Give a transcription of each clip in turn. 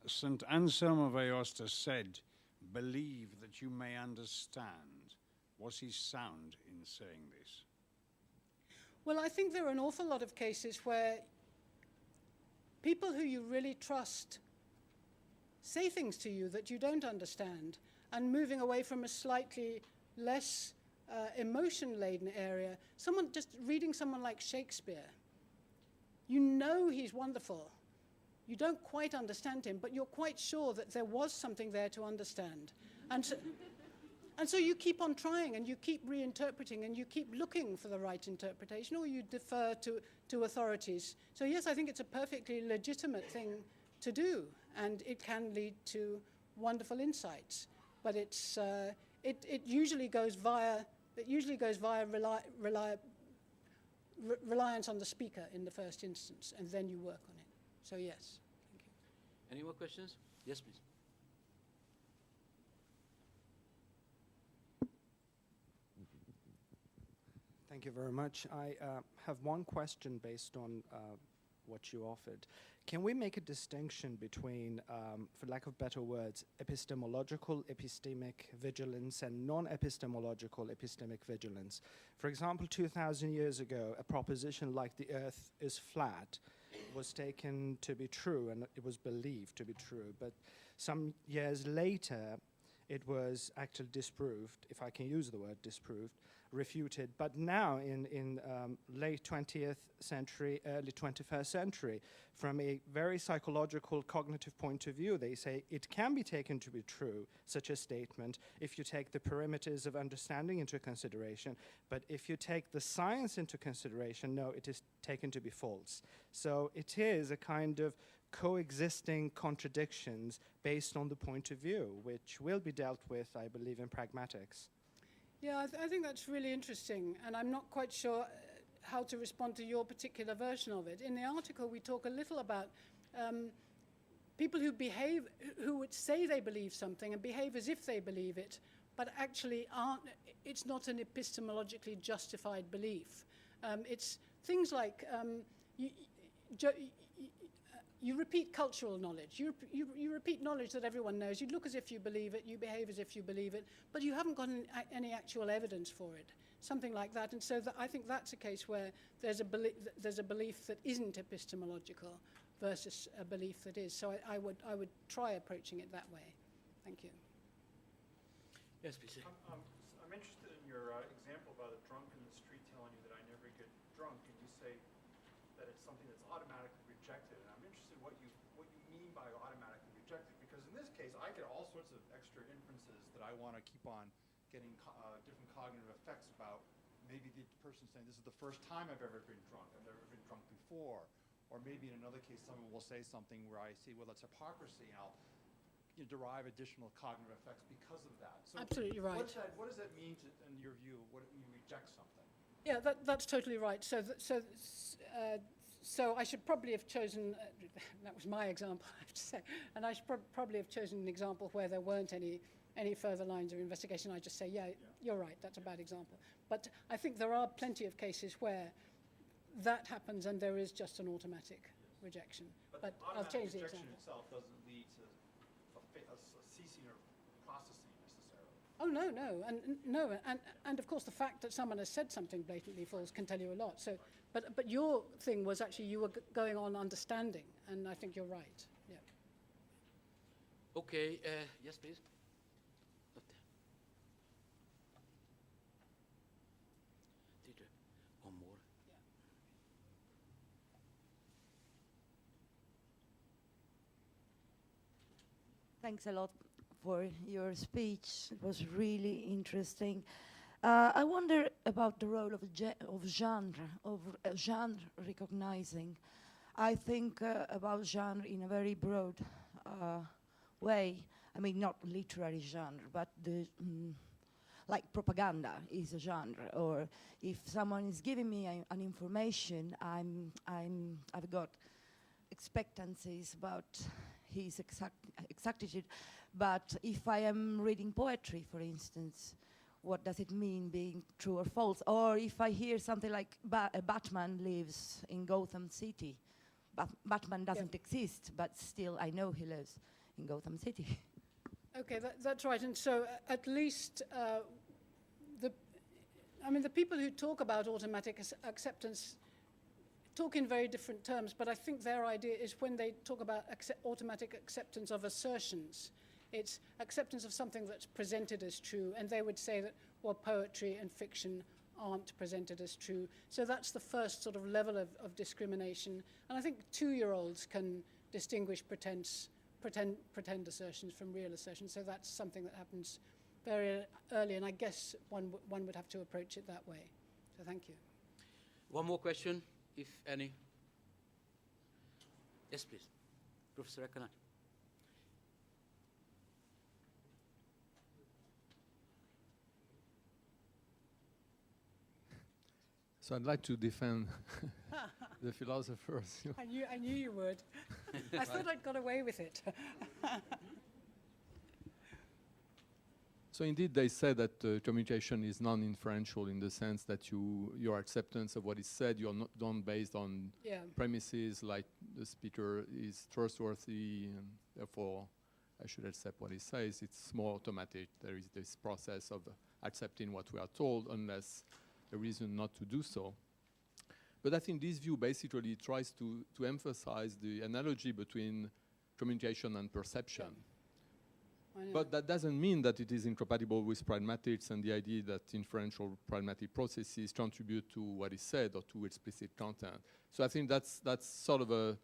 St. Anselm of Aosta said, "Believe that you may understand." Was he sound in saying this? Well, I think there are an awful lot of cases where people who you really trust say things to you that you don't understand, and moving away from a slightly less emotion-laden area, just reading someone like Shakespeare, you know he's wonderful. You don't quite understand him, but you're quite sure that there was something there to understand. And so you keep on trying, and you keep reinterpreting, and you keep looking for the right interpretation, or you defer to authorities. So yes, I think it's a perfectly legitimate thing to do, and it can lead to wonderful insights. But it usually goes via reliance on the speaker in the first instance, and then you work on it. So yes, thank you. Any more questions? Yes, please. Thank you very much. I have one question based on what you offered. Can we make a distinction between, for lack of better words, epistemological epistemic vigilance and non-epistemological epistemic vigilance? For example, 2,000 years ago, a proposition like the Earth is flat was taken to be true, and it was believed to be true. But some years later, it was actually disproved, if I can use the word disproved, refuted. But now, in late 20th century, early 21st century, from a very psychological, cognitive point of view, they say it can be taken to be true, such a statement, if you take the perimeters of understanding into consideration. But if you take the science into consideration, no, it is taken to be false. So it is a kind of coexisting contradictions based on the point of view, which will be dealt with, I believe, in pragmatics. Yeah, I think that's really interesting, and I'm not quite sure how to respond to your particular version of it. In the article, we talk a little about people who would say they believe something and behave as if they believe it, but actually it's not an epistemologically justified belief. It's things like you repeat cultural knowledge. You repeat knowledge that everyone knows. You look as if you believe it. You behave as if you believe it. But you haven't got any actual evidence for it. Something like that. And so I think that's a case where there's a belief that isn't epistemological versus a belief that is. So I would try approaching it that way. Thank you. Yes, please. I'm interested in your example about a drunk in the street telling you that I never get drunk, and you say that it's something that's automatically rejected. And I'm interested what you mean by automatically rejected, because in this case I get all sorts of extra inferences that I want to keep on getting different cognitive effects about. Maybe the person saying this is the first time I've ever been drunk. I've never been drunk before. Or maybe in another case someone will say something where I see, well, that's hypocrisy, and I'll derive additional cognitive effects because of that. So absolutely right. What does that mean in your view? What when you reject something? Yeah, that's totally right. So I should probably have chosen, that was my example, I have to say, and I should probably have chosen an example where there weren't any further lines of investigation. I just say, yeah, you're right, that's a bad example. But I think there are plenty of cases where that happens and there is just an automatic rejection. But I'll change the example. Rejection itself doesn't lead to a ceasing or processing necessarily. Oh, no, and of course the fact that someone has said something blatantly false can tell you a lot. So, but your thing was actually you were going on understanding, and I think you're right. Yeah. Okay. Yes, please. Up there. Teacher, one more. Yeah. Thanks a lot for your speech. It was really interesting. I wonder about the role of genre recognizing. I think about genre in a very broad way. I mean, not literary genre, but like propaganda is a genre. Or if someone is giving me an information, I've got expectancies about his exactitude. But if I am reading poetry, for instance, what does it mean being true or false? Or if I hear something like Batman lives in Gotham City, Batman doesn't exist, but still I know he lives in Gotham City. Okay, that's right. And so at least the people who talk about automatic acceptance talk in very different terms, but I think their idea is when they talk about automatic acceptance of assertions, it's acceptance of something that's presented as true, and they would say that, well, poetry and fiction aren't presented as true. So that's the first sort of level of discrimination. And I think 2-year-olds can distinguish pretend assertions from real assertions. So that's something that happens very early, and I guess one would have to approach it that way. So thank you. One more question, if any. Yes, please. Professor Akanat. So I'd like to defend the philosophers. I knew you would. I thought I'd got away with it. So indeed, they say that communication is non-inferential in the sense that your acceptance of what is said, you're not done based on premises like the speaker is trustworthy and therefore I should accept what he says. It's more automatic. There is this process of accepting what we are told unless a reason not to do so. But I think this view basically tries to emphasize the analogy between communication and perception. But that doesn't mean that it is incompatible with pragmatics and the idea that inferential pragmatic processes contribute to what is said or to explicit content. So I think that's sort of a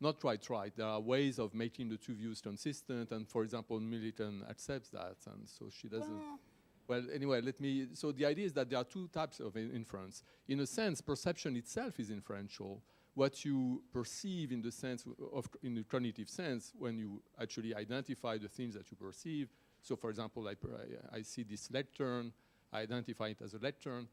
not quite right. There are ways of making the two views consistent, and for example, Millikan accepts that, and so she doesn't. Well, anyway, so the idea is that there are two types of inference. In a sense, perception itself is inferential. What you perceive in the sense in the cognitive sense, when you actually identify the things that you perceive. So for example, I see this lectern, I identify it as a lectern,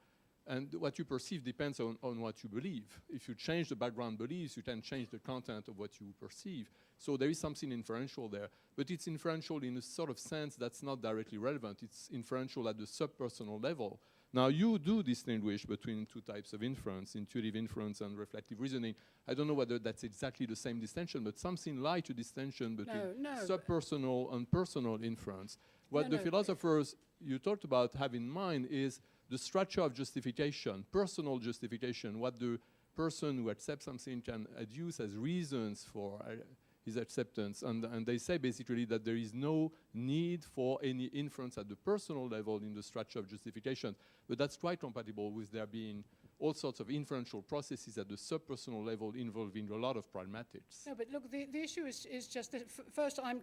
and what you perceive depends on what you believe. If you change the background beliefs, you can change the content of what you perceive. So there is something inferential there, but it's inferential in a sort of sense that's not directly relevant. It's inferential at the subpersonal level. Now, you do distinguish between two types of inference, intuitive inference and reflective reasoning. I don't know whether that's exactly the same distinction, but something like a distinction between subpersonal and personal inference. What the philosophers you talked about have in mind is the structure of justification, personal justification, what the person who accepts something can adduce as reasons for his acceptance. And they say basically that there is no need for any inference at the personal level in the structure of justification. But that's quite compatible with there being all sorts of inferential processes at the subpersonal level involving a lot of pragmatics. No, but look, the issue is just that first I'm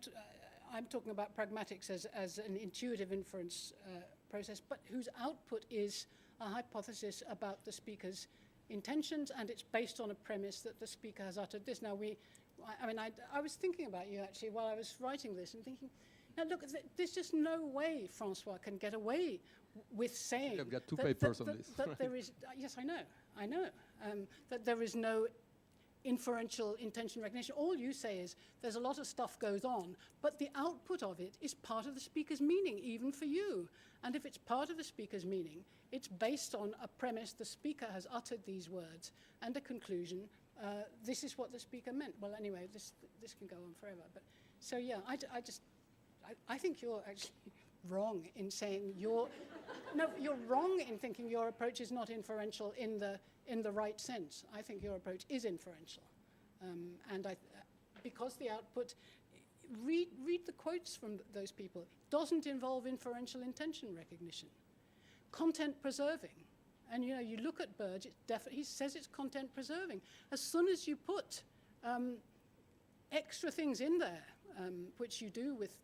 talking about pragmatics as an intuitive inference process, but whose output is a hypothesis about the speaker's intentions, and it's based on a premise that the speaker has uttered this. Now, I was thinking about you actually while I was writing this and thinking, now look, there's just no way Francois can get away with saying I've got two papers on this. That there is, yes, I know, that there is no inferential intention recognition. All you say is there's a lot of stuff goes on, but the output of it is part of the speaker's meaning, even for you. And if it's part of the speaker's meaning, it's based on a premise the speaker has uttered these words and a conclusion. This is what the speaker meant. Well, anyway, this can go on forever. But so yeah, I think you're actually wrong in saying you're wrong in thinking your approach is not inferential in the right sense. I think your approach is inferential, and because the output, read the quotes from those people, doesn't involve inferential intention recognition, content preserving. And you look at Burge, he says it's content preserving. As soon as you put extra things in there, which you do with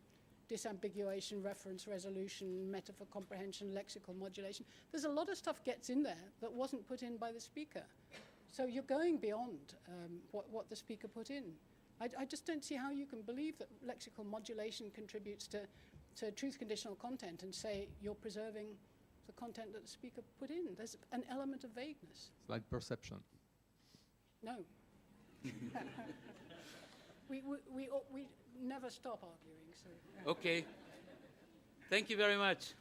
disambiguation, reference resolution, metaphor comprehension, lexical modulation, there's a lot of stuff gets in there that wasn't put in by the speaker. So you're going beyond what the speaker put in. I just don't see how you can believe that lexical modulation contributes to truth conditional content and say you're preserving the content that the speaker put in. There's an element of vagueness. It's like perception. No. we never stop arguing. So. Okay. Thank you very much.